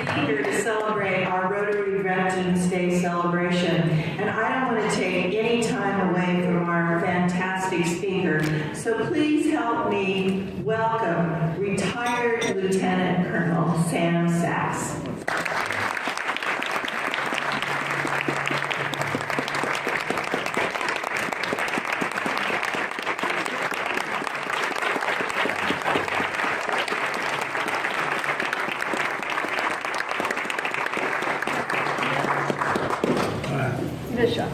be here to celebrate our Rotary Veterans Day celebration, and I don't want to take any time away from our fantastic speaker, so please help me welcome retired Lieutenant Colonel Sam Sachs. Bishop.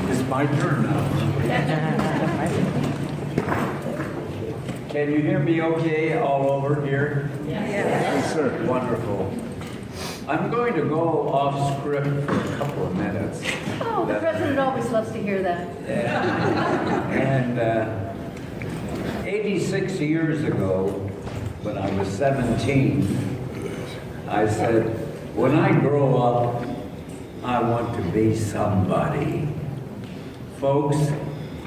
It's my turn now. Can you hear me okay all over here? Yes. Sir. Wonderful. I'm going to go off script for a couple of minutes. Oh, the president always loves to hear that. And 86 years ago, when I was 17, I said, when I grow up, I want to be somebody. Folks,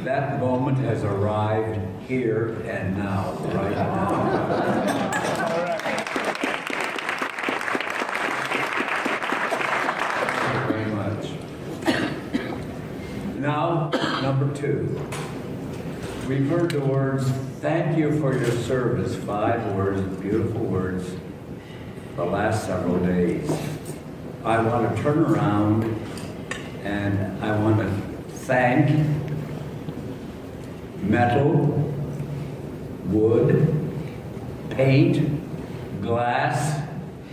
that moment has arrived here and now, right now. Thank you very much. Now, number 2. We've heard the words, thank you for your service, 5 words, beautiful words, the last several days. I want to turn around and I want to thank metal, wood, paint, glass,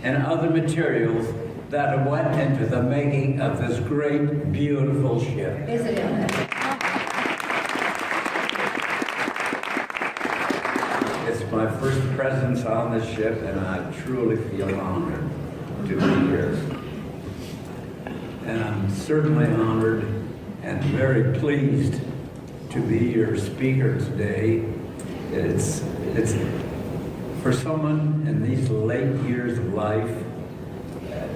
and other materials that went into the making of this great, beautiful ship. Isn't it? It's my first presence on the ship, and I truly feel honored to be here. And I'm certainly honored and very pleased to be your speaker today. It's for someone in these late years of life,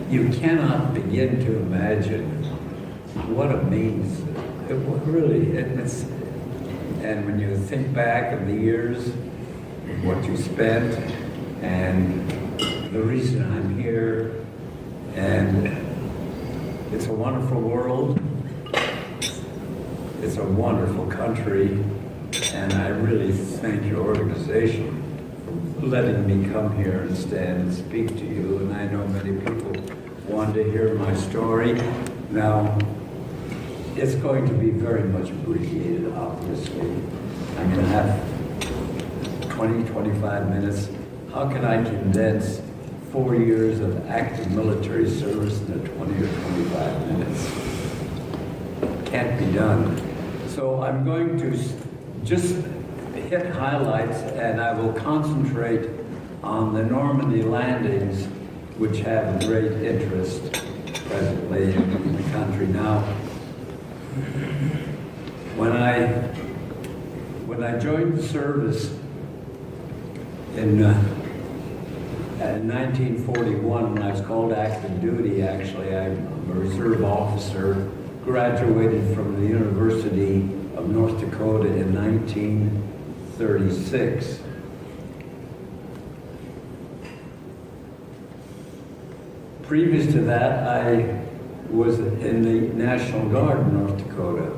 you cannot begin to imagine what it means. It's, and when you think back of the years, what you spent, and the reason I'm here, and it's a wonderful world, it's a wonderful country, and I really thank your organization for letting me come here and stand and speak to you, and I know many people want to hear my story. Now, it's going to be very much abbreviated, obviously. I'm going to have 20, 25 minutes. How can I condense 4 years of active military service into 20 or 25 minutes? Can't be done. So I'm going to just hit highlights, and I will concentrate on the Normandy landings, which have great interest presently in the country now. When I joined the service in 1941, when I was called active duty, actually, I'm a reserve officer, graduated from the University of North Dakota in 1936. Previous to that, I was in the National Guard in North Dakota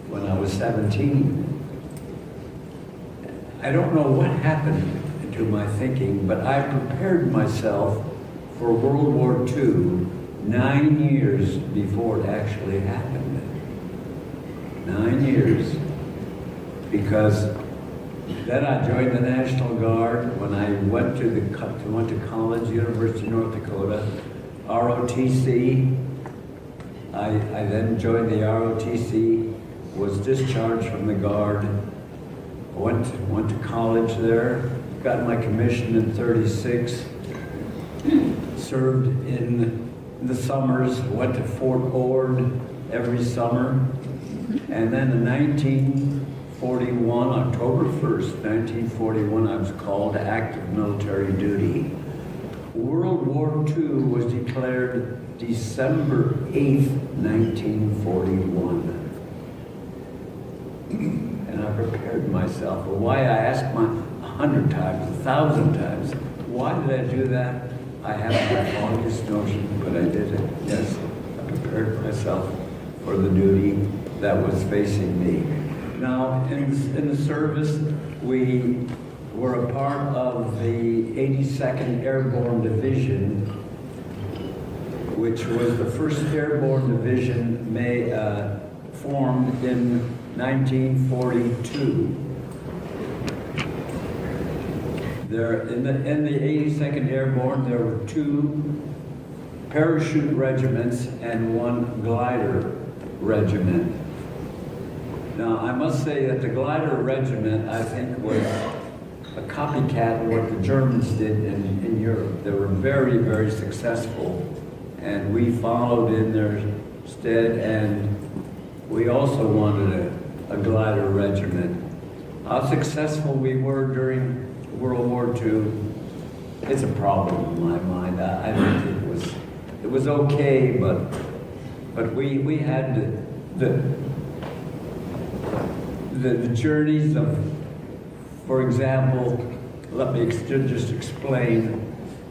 when I was 17. I don't know what happened to my thinking, but I prepared myself for World War II 9 years before it actually happened. 9 years. Because then I joined the National Guard when I went to college, University of North Dakota, ROTC. I then joined the ROTC, was discharged from the Guard, went to college there, got my commission in 36, served in the summers, went to Fort Ord every summer, and then in 1941, October 1st, 1941, I was called to active military duty. World War II was declared December 8th, 1941. And I prepared myself. Why, I asked 100 times, 1,000 times, Why did I do that? I haven't the foggiest notion, but I did it. Yes, I prepared myself for the duty that was facing me. Now, in the service, we were a part of the 82nd Airborne Division, which was the first airborne division formed in 1942. There, in the 82nd Airborne, there were 2 parachute regiments and 1 glider regiment. Now, I must say that the glider regiment, I think, was a copycat of what the Germans did in Europe. They were very, very successful, and we followed in their stead, and we also wanted a glider regiment. How successful we were during World War II, it's a problem in my mind. I think it was okay, but we had the journeys of, for example, let me just explain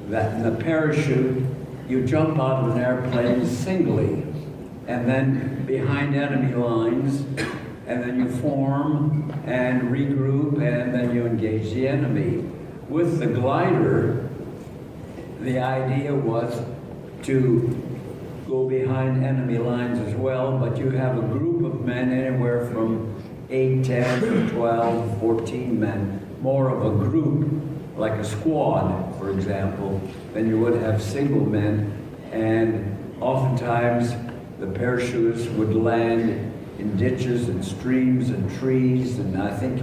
that in the parachute, you jump out of an airplane singly, and then behind enemy lines, and then you form and regroup, and then you engage the enemy. With the glider, the idea was to go behind enemy lines as well, but you have a group of men, anywhere from 8, 10, 12, 14 men, more of a group, like a squad, for example, than you would have single men, and oftentimes the parachutists would land in ditches and streams and trees, and I think,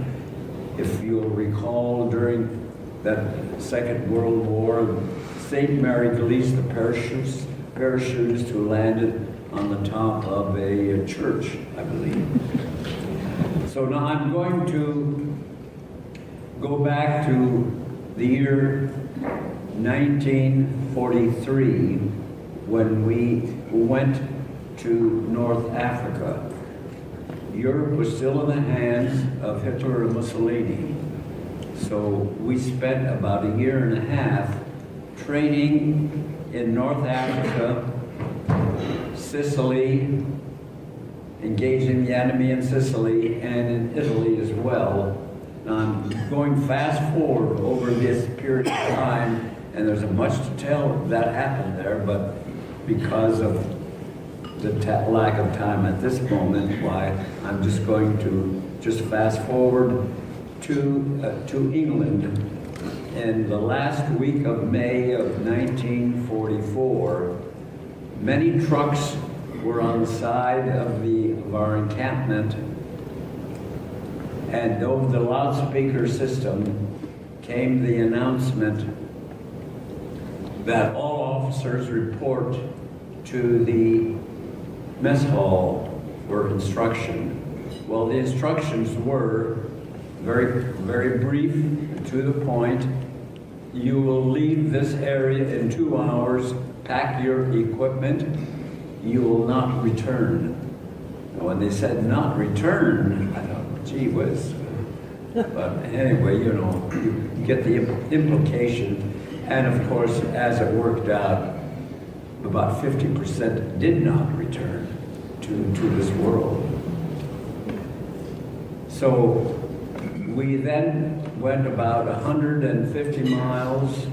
if you'll recall, during that Second World War, St. Mary Glees, the parachutist who landed on the top of a church, I believe. So now I'm going to go back to the year 1943, when we went to North Africa. Europe was still in the hands of Hitler and Mussolini. So we spent about a year and a half training in North Africa, Sicily, engaging the enemy in Sicily, and in Italy as well. Now I'm going fast forward over this period of time, and there's much to tell that happened there, but because of the lack of time at this moment, why I'm just going to just fast forward to England. In the last week of May of 1944, many trucks were on the side of our encampment, and over the loudspeaker system came the announcement that all officers report to the mess hall for instruction. Well, the instructions were very, very brief and to the point. You will leave this area in 2 hours, pack your equipment, you will not return. And when they said not return, I thought, gee whiz. But anyway, you know, you get the implication. And of course, as it worked out, about 50% did not return to this world. So we then went about 150 miles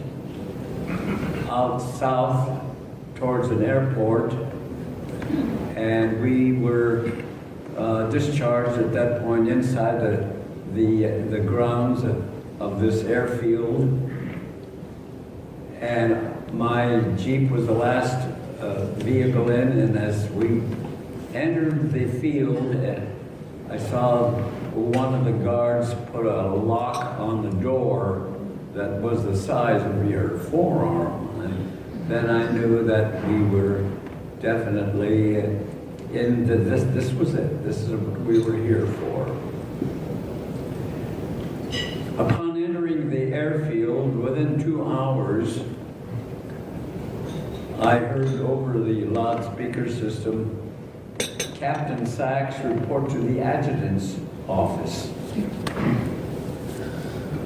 out south towards an airport, and we were discharged at that point inside the grounds of this airfield. And my Jeep was the last vehicle in, and as we entered the field, I saw one of the guards put a lock on the door that was the size of your forearm. And then I knew that we were definitely into this. This was it. This is what we were here for. Upon entering the airfield, within 2 hours, I heard over the loudspeaker system, Captain Sachs report to the adjutant's office.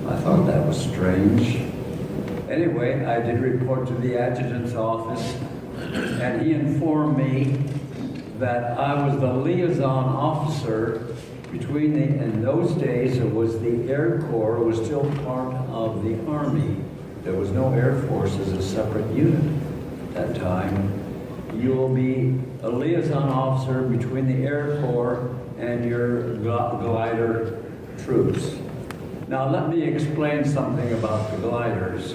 I thought that was strange. Anyway, I did report to the adjutant's office, and he informed me that I was the liaison officer between in those days it was the Air Corps, it was still part of the Army. There was no Air Force as a separate unit at that time. You will be a liaison officer between the Air Corps and your glider troops. Now let me explain something about the gliders.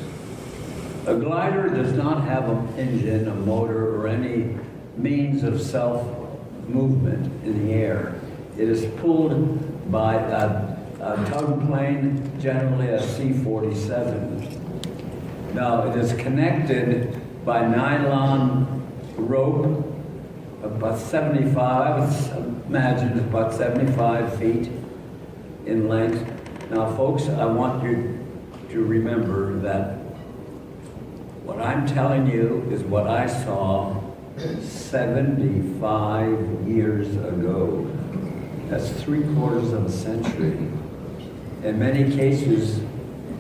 A glider does not have an engine, a motor, or any means of self-movement in the air. It is pulled by a tug plane, generally a C-47. Now it is connected by nylon rope, about 75, I would imagine about 75 feet in length. Now folks, I want you to remember that what I'm telling you is what I saw 75 years ago. That's 3/4 of a century. In many cases,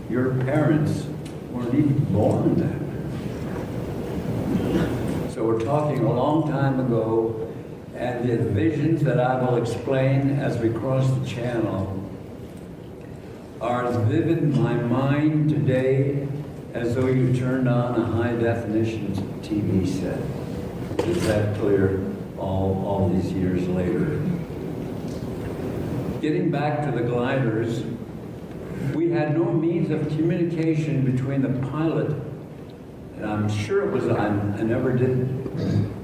your parents weren't even born then. So we're talking a long time ago, and the visions that I will explain as we cross the channel are as vivid in my mind today as though you turned on a high-definition TV set. Is that clear all these years later? Getting back to the gliders, we had no means of communication between the pilot, and I'm sure it was, I never did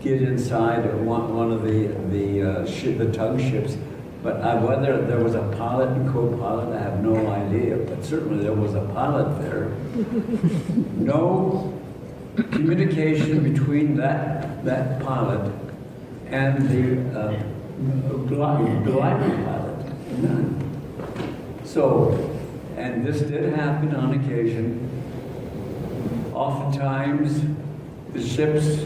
get inside one of the tug ships, but whether there was a pilot and co-pilot, I have no idea, but certainly there was a pilot there. No communication between that pilot and the glider pilot. None. So, and this did happen on occasion. Oftentimes, the ships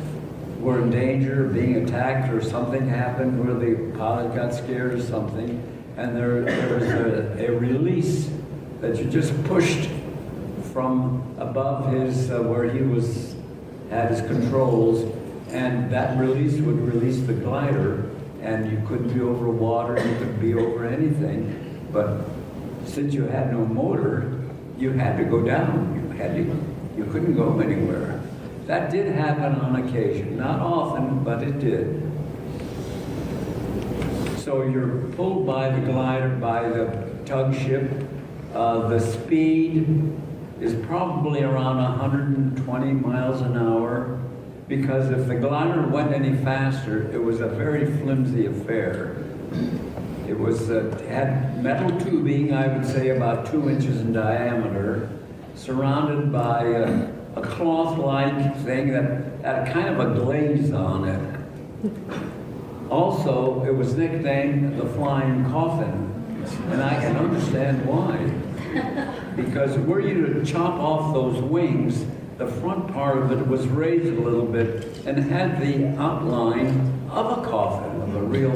were in danger of being attacked, or something happened where the pilot got scared or something, and there was a release that you just pushed from above his where he had his controls, and that release would release the glider, and you couldn't be over water, you couldn't be over anything. But since you had no motor, you had to go down. You couldn't go anywhere. That did happen on occasion, not often, but it did. So you're pulled by the glider, by the tug ship. The speed is probably around 120 miles an hour, because if the glider went any faster, it was a very flimsy affair. It was had metal tubing, I would say about 2 inches in diameter, surrounded by a cloth-like thing that had kind of a glaze on it. Also, it was nicknamed the Flying Coffin, and I can understand why. Because were you to chop off those wings, the front part of it was raised a little bit and had the outline of a coffin, of a real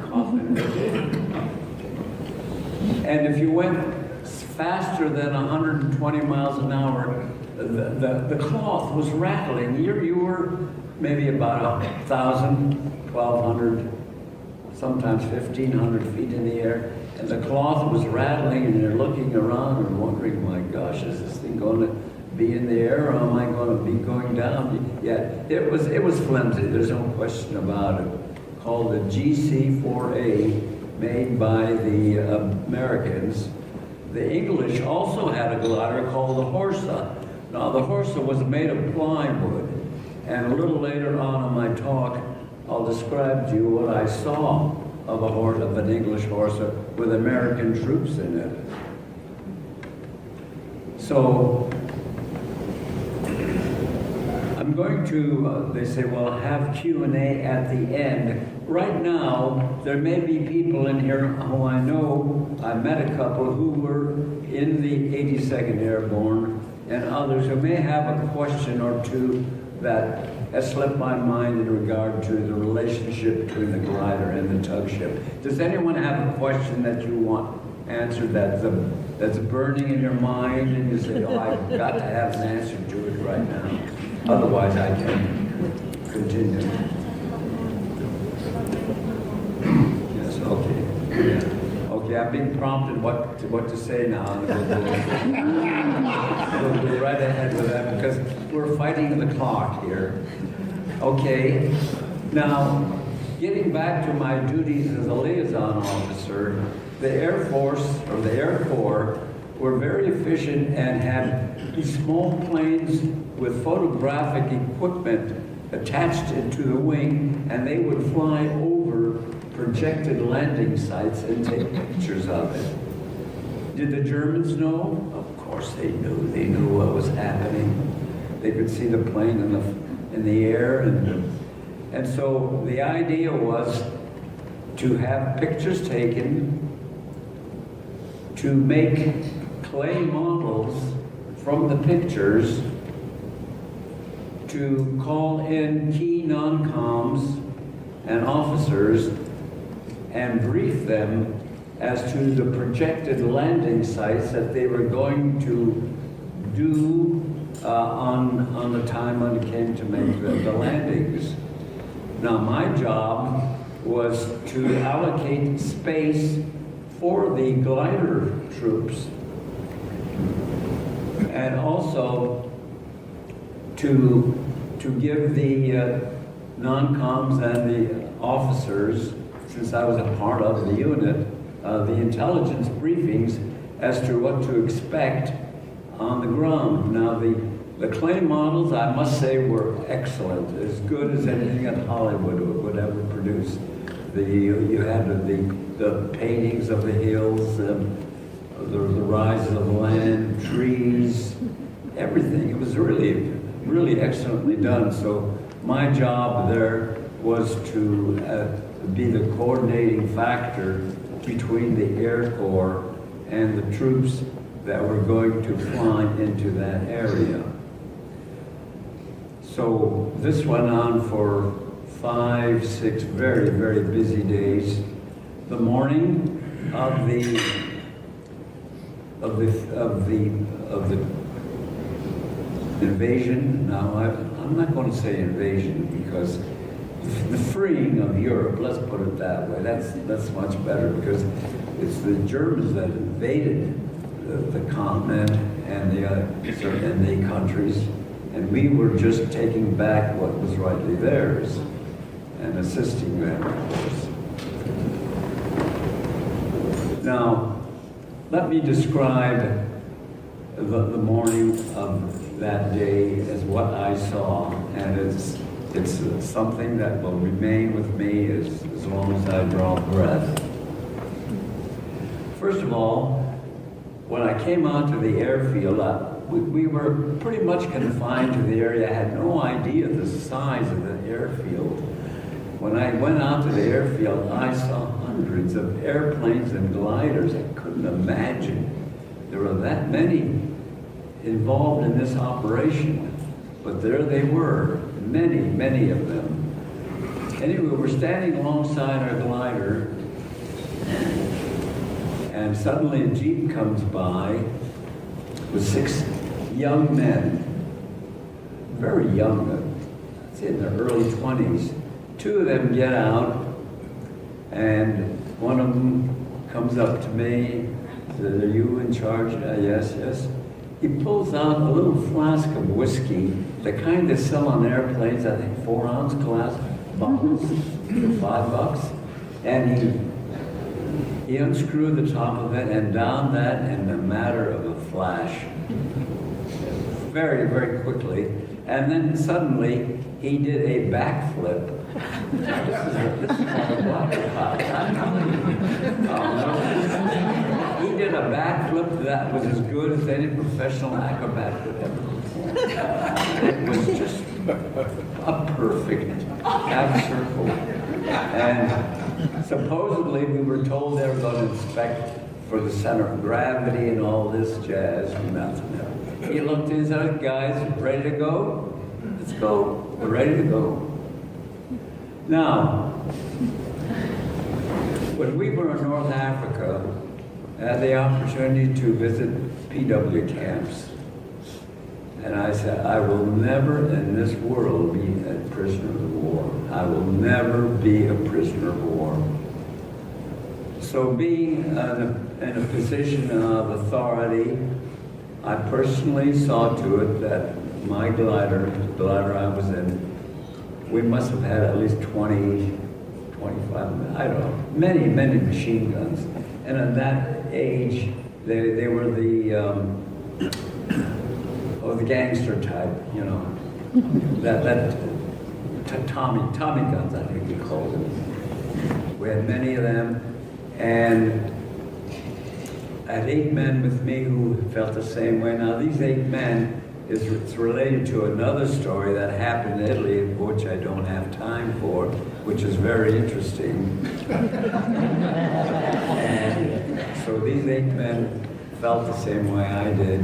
coffin. And if you went faster than 120 miles an hour, the cloth was rattling. You were maybe about 1,000, 1,200, sometimes 1,500 feet in the air, and the cloth was rattling, and you're looking around and wondering, my gosh, is this thing going to be in the air, or am I going to be going down? Yeah, it was flimsy, there's no question about it. Called the GC-4A, made by the Americans. The English also had a glider called the Horsa. Now, the Horsa was made of plywood, and a little later on in my talk, I'll describe to you what I saw of an English Horsa with American troops in it. So, I'm going to, they say, well, have Q&A at the end. Right now, there may be people in here who I know, I met a couple who were in the 82nd Airborne, and others who may have a question or two that has slipped my mind in regard to the relationship between the glider and the tug ship. Does anyone have a question that you want answered that that's burning in your mind, and you say, oh, I've got to have an answer to it right now. Otherwise, I can continue. Yes, okay. Yeah. Okay, I'm being prompted what to say now. We'll go right ahead with that because we're fighting the clock here. Okay, now getting back to my duties as a liaison officer, the Air Force or the Air Corps were very efficient and had these small planes with photographic equipment attached into the wing, and they would fly over projected landing sites and take pictures of it. Did the Germans know? Of course they knew. They knew what was happening. They could see the plane in the air, and so the idea was to have pictures taken, to make clay models from the pictures, to call in key non-coms and officers and brief them as to the projected landing sites that they were going to do on the time when it came to make the landings. Now my job was to allocate space for the glider troops and also to give the non-coms and the officers, since I was a part of the unit, the intelligence briefings as to what to expect on the ground. Now the clay models, I must say, were excellent, as good as anything that Hollywood would ever produce. You had the paintings of the hills, the rise of the land, trees, everything. It was really, really excellently done. So my job there was to be the coordinating factor between the Air Corps and the troops that were going to fly into that area. So this went on for 5, 6 very, very busy days. The morning of the invasion. Now I'm not going to say invasion because the freeing of Europe. Let's put it that way. That's much better because it's the Germans that invaded the continent and the countries, and we were just taking back what was rightly theirs and assisting them, of course. Now, let me describe the morning of that day as what I saw, and it's something that will remain with me as long as I draw breath. First of all, when I came onto the airfield, we were pretty much confined to the area. I had no idea the size of the airfield. When I went out to the airfield, I saw hundreds of airplanes and gliders. I couldn't imagine there were that many involved in this operation. But there they were, many, many of them. Anyway, we're standing alongside our glider, and suddenly a Jeep comes by with 6 young men, very young, I'd say in their early 20s. 2 of them get out, and one of them comes up to me, says, "Are you in charge?" Yes, yes. He pulls out a little flask of whiskey, the kind they sell on airplanes, I think 4-ounce glass bottles for $5. And he unscrewed the top of it and down that in a matter of a flash. Very, very quickly. And then suddenly he did a backflip. This is called a water pot. He did a backflip that was as good as any professional acrobat could ever perform. It was just a perfect half circle. And supposedly we were told they were going to inspect for the center of gravity and all this jazz. He looked and said, "Guys, ready to go? Let's go. We're ready to go." Now, when we were in North Africa, had the opportunity to visit PW camps. And I said, I will never in this world be a prisoner of war. I will never be a prisoner of war. So being in a position of authority, I personally saw to it that my glider, the glider I was in, we must have had at least 20, 25, I don't know, many machine guns. And at that age, they were the gangster type, you know, Tommy guns, I think we called them. We had many of them, and I had 8 men with me who felt the same way. Now, these 8 men it's related to another story that happened in Italy, which I don't have time for, which is very interesting. And so these 8 men felt the same way I did,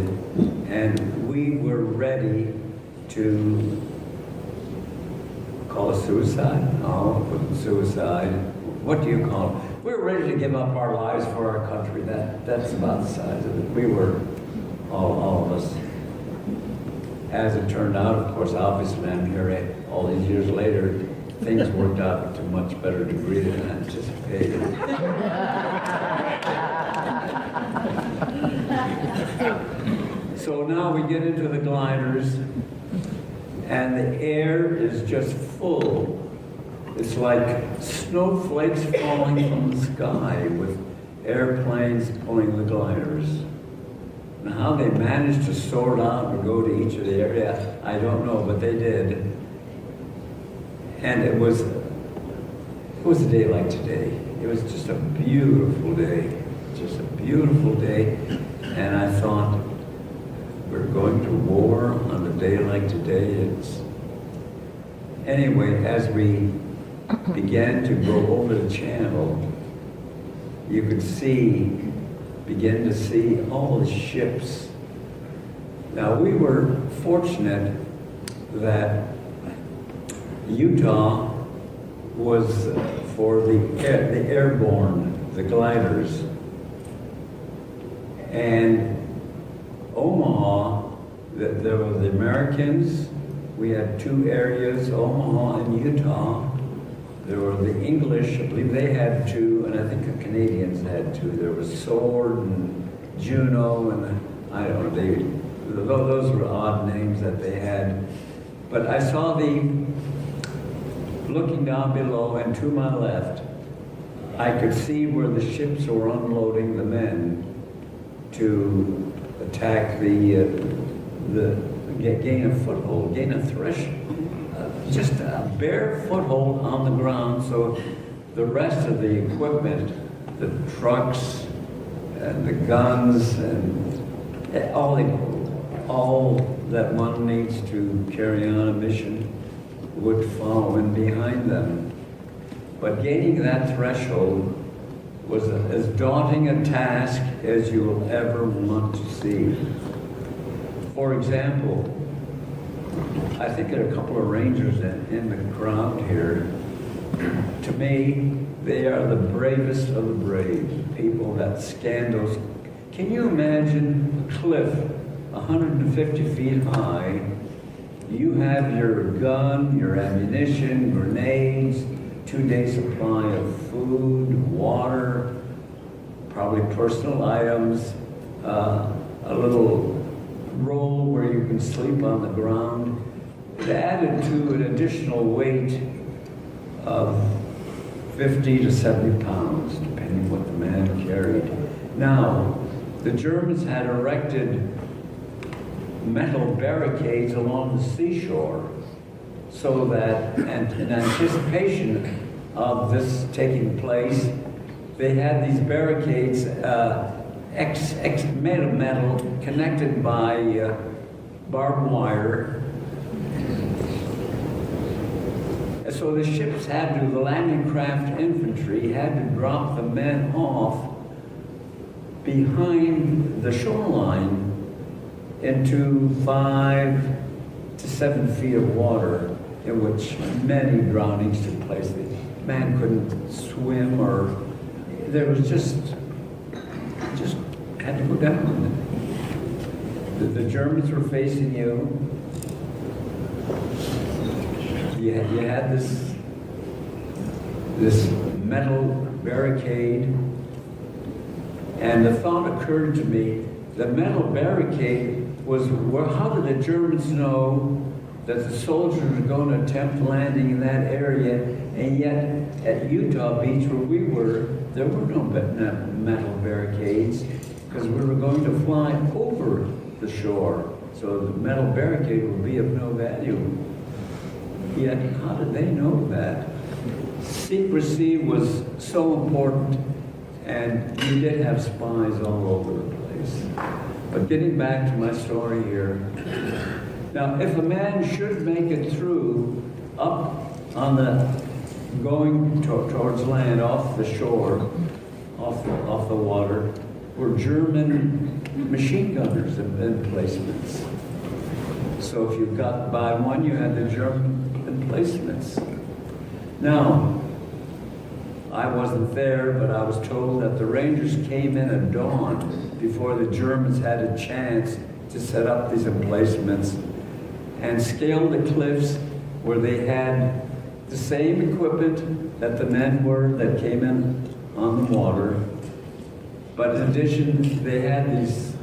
and we were ready to call it suicide. No, it wasn't suicide. What do you call it? We were ready to give up our lives for our country. That's about the size of it. We were, all of us. As it turned out, of course, obviously I'm here all these years later, things worked out to a much better degree than anticipated. So now we get into the gliders, and the air is just full. It's like snowflakes falling from the sky with airplanes pulling the gliders. And how they managed to sort out or go to each of the areas, I don't know, but they did. And it was a day like today. It was just a beautiful day, just a beautiful day. And I thought, we're going to war on a day like today. Anyway, as we began to go over the channel, you could begin to see all the ships. Now, we were fortunate that Utah was for the airborne, the gliders. And Omaha, there were the Americans. We had 2 areas, Omaha and Utah. There were the English, I believe they had 2, and I think the Canadians had 2. There was Sword and Juno, and I don't know, those were odd names that they had. But I saw looking down below and to my left, I could see where the ships were unloading the men to attack gain a foothold, gain a threshold. Just a bare foothold on the ground, so the rest of the equipment, the trucks and the guns and all that one needs to carry on a mission would follow in behind them. But gaining that threshold was as daunting a task as you will ever want to see. For example, I think there are a couple of Rangers in the crowd here. To me, they are the bravest of the brave, people that scan those. Can you imagine a cliff 150 feet high? You have your gun, your ammunition, grenades, 2-day supply of food, water, probably personal items, a little roll where you can sleep on the ground. It added to an additional weight of 50 to 70 pounds, depending what the man carried. Now, the Germans had erected metal barricades along the seashore so that, and in anticipation of this taking place, they had these barricades made of metal, connected by barbed wire. So the ships the landing craft infantry had to drop the men off behind the shoreline into 5 to 7 feet of water, in which many drownings took place. The man couldn't swim, or there was just had to go down. The Germans were facing you. You had this metal barricade, and the thought occurred to me, the metal barricade was, well, how did the Germans know that the soldiers were going to attempt landing in that area, and yet at Utah Beach where we were, there were no metal barricades, because we were going to fly over the shore, so the metal barricade would be of no value. Yet, how did they know that? Secrecy was so important, and we did have spies all over the place. But getting back to my story here, now if a man should make it through up on the, going towards land, off the shore, off the water, were German machine gunners and emplacements. So if you got by one, you had the German emplacements. Now, I wasn't there, but I was told that the Rangers came in at dawn before the Germans had a chance to set up these emplacements and scale the cliffs where they had the same equipment that the men were that came in on the water. But in addition, they had these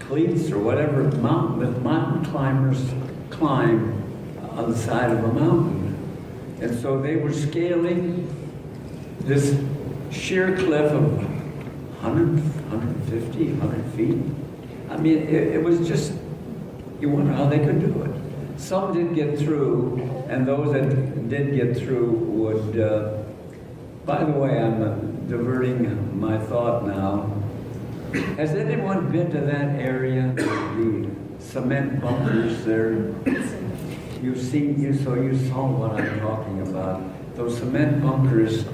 cleats or whatever mountain climbers climb on the side of a mountain. And so they were scaling this sheer cliff of 100, 150, 100 feet. I mean, it was just, you wonder how they could do it. Some did get through, and those that did get through would, by the way, I'm diverting my thought now. Has anyone been to that area, the cement bunkers there? So you saw what I'm talking about. Those cement bunkers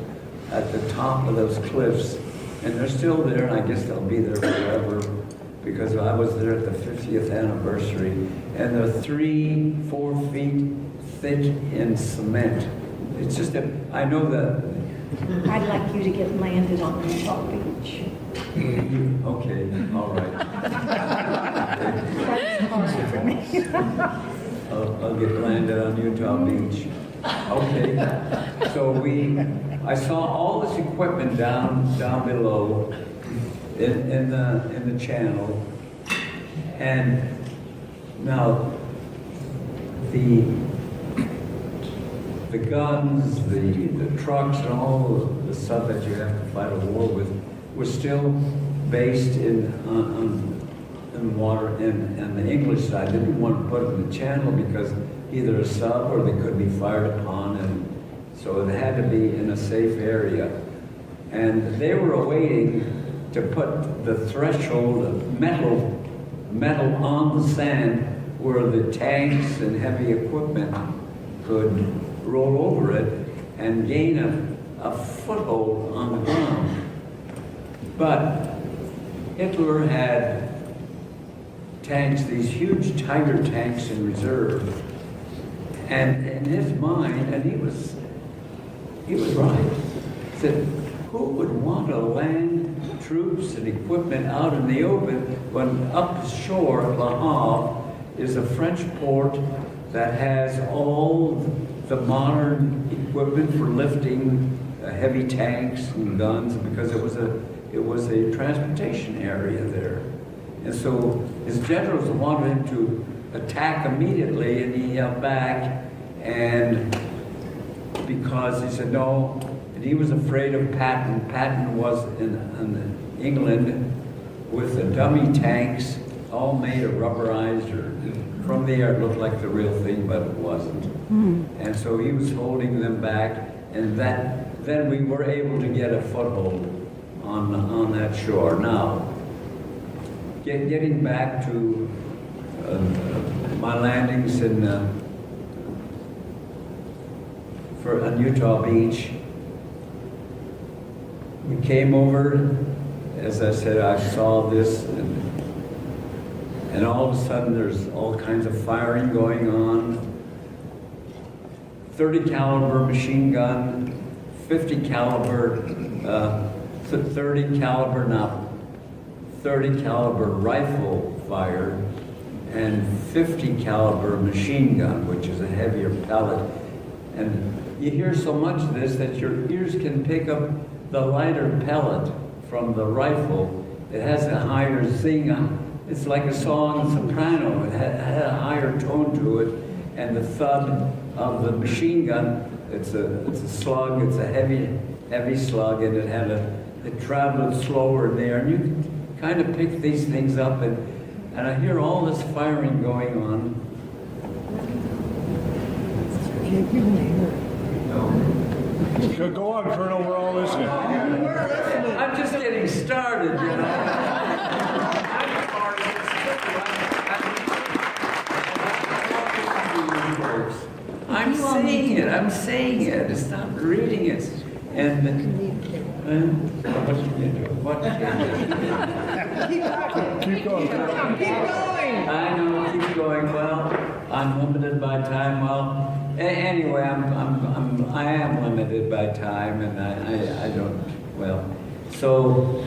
at the top of those cliffs, and they're still there, and I guess they'll be there forever, because I was there at the 50th anniversary, and they're 3-4 feet thick in cement. It's just that, I know that. I'd like you to get landed on Utah Beach. Okay, all right. That's hard for me. I'll get landed on Utah Beach. Okay, so I saw all this equipment down below in the channel, and now the guns, the trucks, and all the stuff that you have to fight a war with was still based in water, and the English side didn't want to put it in the channel because either a sub or they could be fired upon, and so it had to be in a safe area. And they were awaiting to put the threshold of metal on the sand where the tanks and heavy equipment could roll over it and gain a foothold on the ground. But Hitler had tanks, these huge Tiger tanks in reserve. And in his mind, and he was right, said, who would want to land troops and equipment out in the open when up shore at Le Havre is a French port that has all the modern equipment for lifting heavy tanks and guns, because it was a transportation area there. And so his generals wanted him to attack immediately, and he held back, and because he said no, and he was afraid of Patton. Patton was in England with the dummy tanks, all made of rubberized, or from the air it looked like the real thing, but it wasn't. And so he was holding them back, and then we were able to get a foothold on that shore. Now, getting back to my landings on Utah Beach, we came over, as I said, I saw this, and all of a sudden there's all kinds of firing going on. 30 caliber machine gun, 50 caliber 30 caliber, now 30 caliber rifle fire and 50 caliber machine gun, which is a heavier pellet. And you hear so much of this that your ears can pick up the lighter pellet from the rifle. It has a higher zing. It's like a song soprano. It had a higher tone to it. And the thud of the machine gun, it's a slug, it's a heavy slug, and it traveled slower in the air. And you can kind of pick these things up, and I hear all this firing going on. Go on, Colonel, we're all listening. I'm just getting started, you know. I'm saying it. It's not reading it. And what can you do? What can you do? Keep going, Colonel. Keep going. I know, keep going. Well, I'm limited by time. Well, anyway, I am limited by time, and I don't. Well, so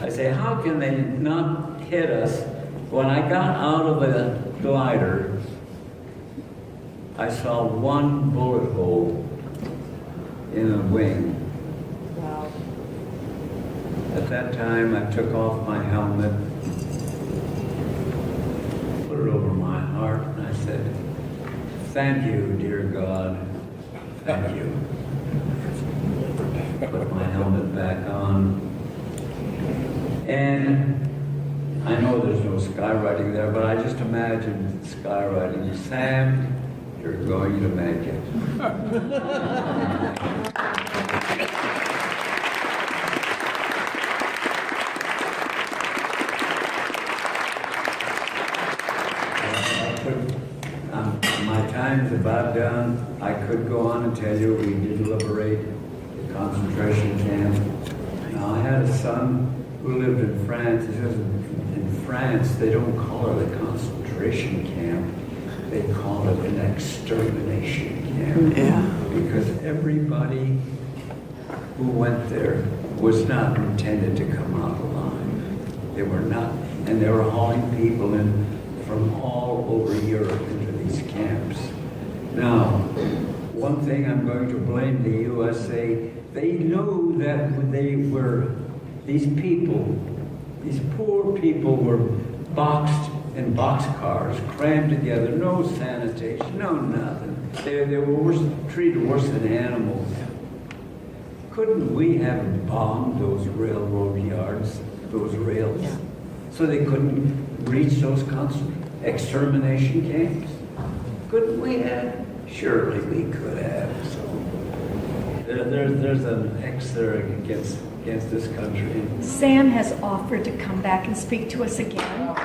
I say, how can they not hit us? When I got out of the glider, I saw one bullet hole in a wing. Wow. At that time, I took off my helmet, put it over my heart, and I said, "Thank you, dear God, thank you." Put my helmet back on. And I know there's no skywriting there, but I just imagined skywriting. Sam, you're going to make it. My time's about done. I could go on and tell you we did liberate the concentration camp. Now, I had a son who lived in France. He says in France they don't call it a concentration camp. They call it an extermination camp. Yeah. Because everybody who went there was not intended to come out alive. They were not, and they were hauling people in from all over Europe into these camps. Now, one thing I'm going to blame the USA, they knew that when they were, these people, these poor people were boxed in boxcars, crammed together, no sanitation, no nothing. They were worse, treated worse than animals. Couldn't we have bombed those railroad yards, those rails, so they couldn't reach those extermination camps? Couldn't we have? Surely we could have. So there's an X there against this country. Sam has offered to come back and speak to us again.